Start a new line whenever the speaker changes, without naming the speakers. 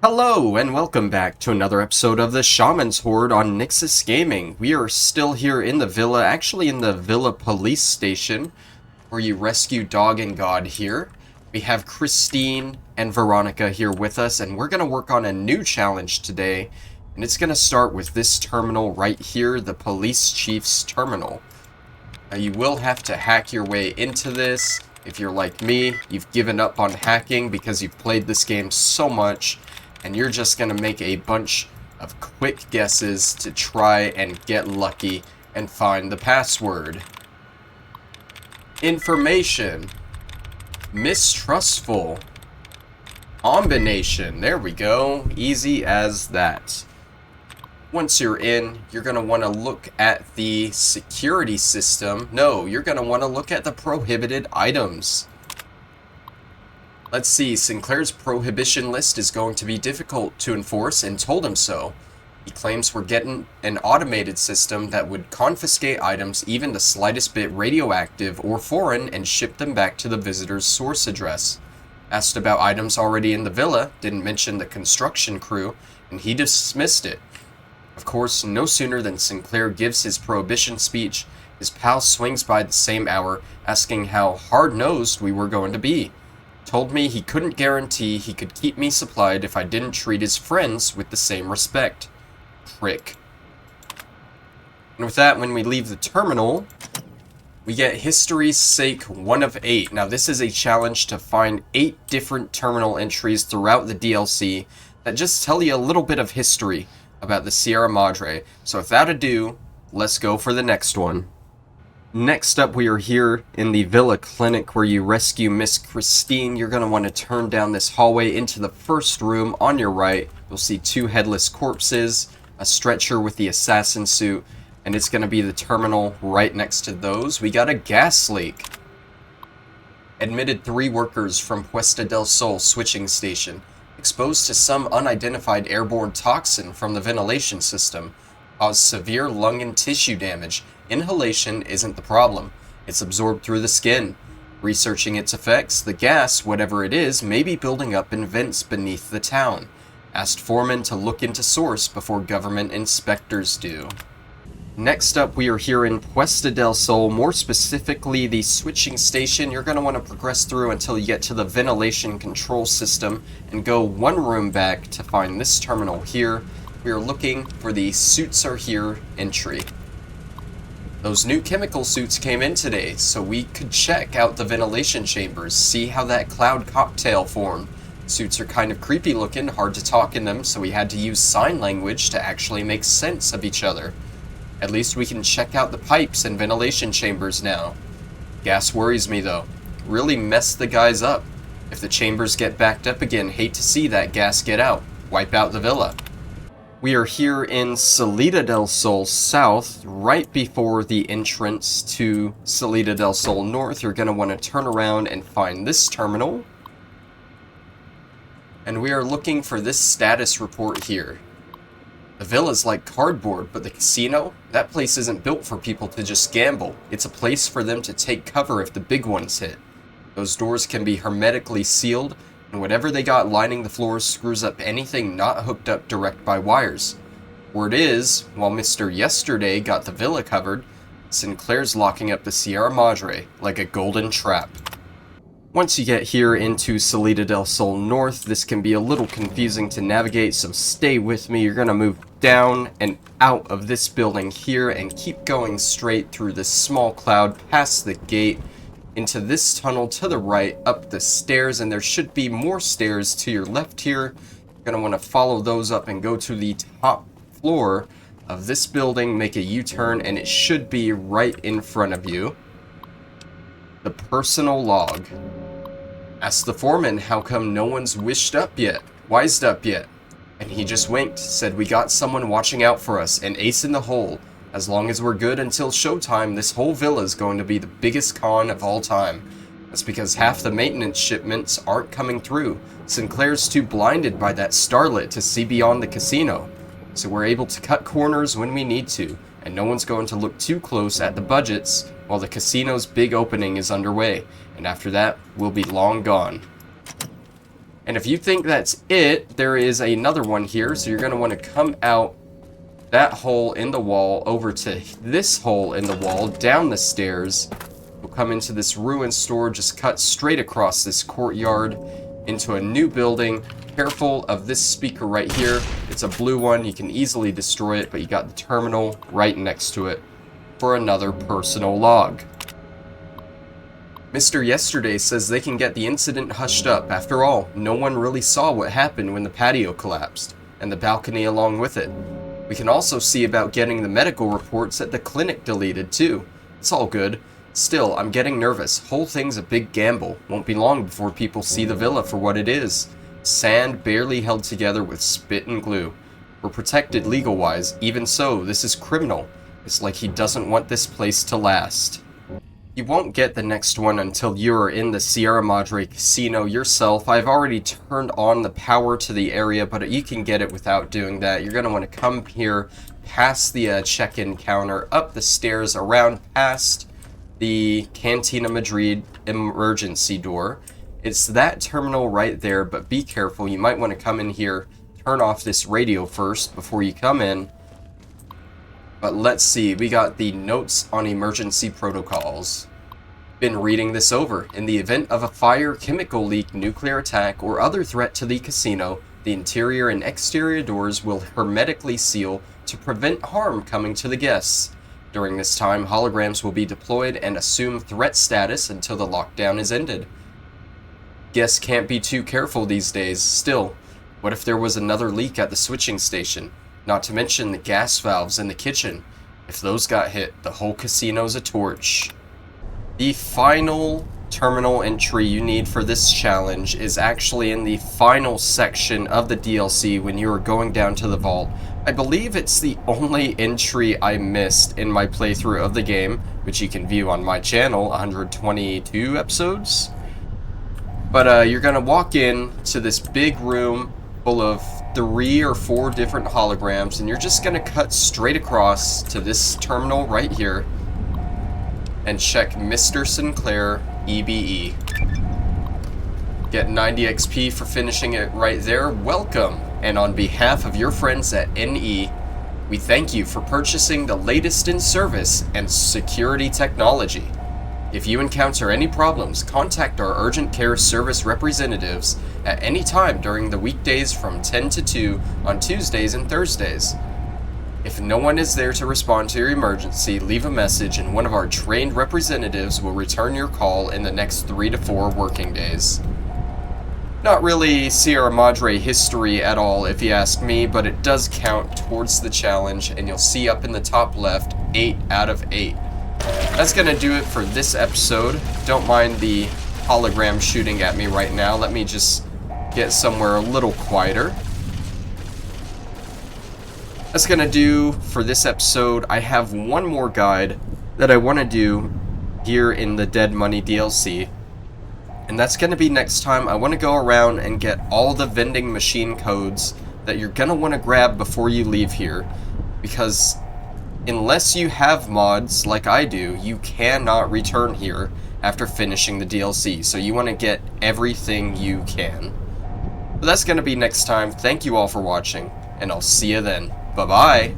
Hello and welcome back to another episode of the Shaman's Horde on Nyxus Gaming. We are still here in the villa, actually in the villa police station, where you rescue Dog and God here. We have Christine and Veronica here with us, and we're going to work on a new challenge today, and it's going to start with this terminal right here, the police chief's terminal. Now you will have to hack your way into this. If you're like me, you've given up on hacking because you've played this game so much, and you're just going to make a bunch of quick guesses to try and get lucky and find the password. Information. Mistrustful. Combination. There we go. Easy as that. Once you're in, you're going to want to look at the security system. No, you're going to want to look at the prohibited items. Let's see, Sinclair's prohibition list is going to be difficult to enforce and told him so. He claims we're getting an automated system that would confiscate items even the slightest bit radioactive or foreign and ship them back to the visitor's source address. Asked about items already in the villa, didn't mention the construction crew, and he dismissed it. Of course, no sooner than Sinclair gives his prohibition speech, his pal swings by the same hour, asking how hard-nosed we were going to be. Told me he couldn't guarantee he could keep me supplied if I didn't treat his friends with the same respect. Prick. And with that, when we leave the terminal, we get History's Sake 1 of 8. Now this is a challenge to find 8 different terminal entries throughout the DLC that just tell you a little bit of history about the Sierra Madre. So without ado, let's go for the next one. Next up, we are here in the Villa Clinic where you rescue Miss Christine. You're going to want to turn down this hallway into the first room. On your right, you'll see 2 headless corpses, a stretcher with the assassin suit, and it's going to be the terminal right next to those. We got a gas leak. Admitted 3 workers from Puesta del Sol switching station, exposed to some unidentified airborne toxin from the ventilation system, caused severe lung and tissue damage. Inhalation isn't the problem. It's absorbed through the skin. Researching its effects, the gas, whatever it is, may be building up in vents beneath the town. Asked foreman to look into source before government inspectors do. Next up, we are here in Puesta del Sol, more specifically the switching station. You're going to want to progress through until you get to the ventilation control system and go 1 room back to find this terminal here. We are looking for the suits are here entry. Those new chemical suits came in today, so we could check out the ventilation chambers, see how that cloud cocktail formed. Suits are kind of creepy looking, hard to talk in them, so we had to use sign language to actually make sense of each other. At least we can check out the pipes and ventilation chambers now. Gas worries me though. Really messed the guys up. If the chambers get backed up again, hate to see that gas get out. Wipe out the villa. We are here in Salida del Sol South, right before the entrance to Salida del Sol North. You're going to want to turn around and find this terminal. And we are looking for this status report here. The villa's like cardboard, but the casino? That place isn't built for people to just gamble. It's a place for them to take cover if the big ones hit. Those doors can be hermetically sealed, and whatever they got lining the floors screws up anything not hooked up direct by wires. Word is, while Mr. Yesterday got the villa covered, Sinclair's locking up the Sierra Madre like a golden trap. Once you get here into Salida del Sol North, this can be a little confusing to navigate, so stay with me. You're going to move down and out of this building here and keep going straight through this small cloud past the gate into this tunnel to the right, up the stairs, and there should be more stairs to your left here. You're going to want to follow those up and go to the top floor of this building, make a U-turn, and it should be right in front of you. The personal log. Asked the foreman how come no one's wised up yet. And he just winked, said we got someone watching out for us, an ace in the hole. As long as we're good until showtime, this whole villa is going to be the biggest con of all time. That's because half the maintenance shipments aren't coming through. Sinclair's too blinded by that starlet to see beyond the casino. So we're able to cut corners when we need to, and no one's going to look too close at the budgets while the casino's big opening is underway, and after that, we'll be long gone. And if you think that's it, there is another one here. So you're going to want to come out that hole in the wall over to this hole in the wall, down the stairs. We'll come into this ruined store, just cut straight across this courtyard into a new building. Careful of this speaker right here. It's a blue one. You can easily destroy it, but you got the terminal right next to it for another personal log. Mr. Yesterday says they can get the incident hushed up. After all, no one really saw what happened when the patio collapsed, and the balcony along with it. We can also see about getting the medical reports at the clinic deleted too. It's all good. Still, I'm getting nervous. Whole thing's a big gamble. Won't be long before people see the villa for what it is. Sand barely held together with spit and glue. We're protected legal-wise. Even so, this is criminal. It's like he doesn't want this place to last. You won't get the next one until you are in the Sierra Madre casino yourself. I've already turned on the power to the area, but you can get it without doing that. You're going to want to come here past the check-in counter, up the stairs, around past the Cantina Madrid emergency door. It's that terminal right there, but be careful. You might want to come in here, turn off this radio first before you come in. But let's see, we got the notes on emergency protocols. Been reading this over. In the event of a fire, chemical leak, nuclear attack, or other threat to the casino, the interior and exterior doors will hermetically seal to prevent harm coming to the guests. During this time, holograms will be deployed and assume threat status until the lockdown is ended. Guests can't be too careful these days. Still, what if there was another leak at the switching station? Not to mention the gas valves in the kitchen. If those got hit, the whole casino's a torch. The final terminal entry you need for this challenge is actually in the final section of the DLC when you are going down to the vault. I believe it's the only entry I missed in my playthrough of the game, which you can view on my channel, 122 episodes. But you're going to walk in to this big room full of 3 or 4 different holograms, and you're just going to cut straight across to this terminal right here and check Mr. Sinclair E.B.E. Get 90 XP for finishing it right there. Welcome! And on behalf of your friends at NE, we thank you for purchasing the latest in service and security technology. If you encounter any problems, contact our urgent care service representatives at any time during the weekdays from 10 to 2 on Tuesdays and Thursdays. If no one is there to respond to your emergency, leave a message and one of our trained representatives will return your call in the next 3 to 4 working days. Not really Sierra Madre history at all if you ask me, but it does count towards the challenge, and you'll see up in the top left, 8 out of 8. That's gonna do it for this episode. Don't mind the hologram shooting at me right now. Let me just get somewhere a little quieter. That's gonna do for this episode. I have one more guide that I want to do here in the Dead Money DLC. And that's gonna be next time. I want to go around and get all the vending machine codes that you're gonna want to grab before you leave here. Because unless you have mods like I do, you cannot return here after finishing the DLC. So you want to get everything you can. But that's going to be next time. Thank you all for watching, and I'll see you then. Bye-bye.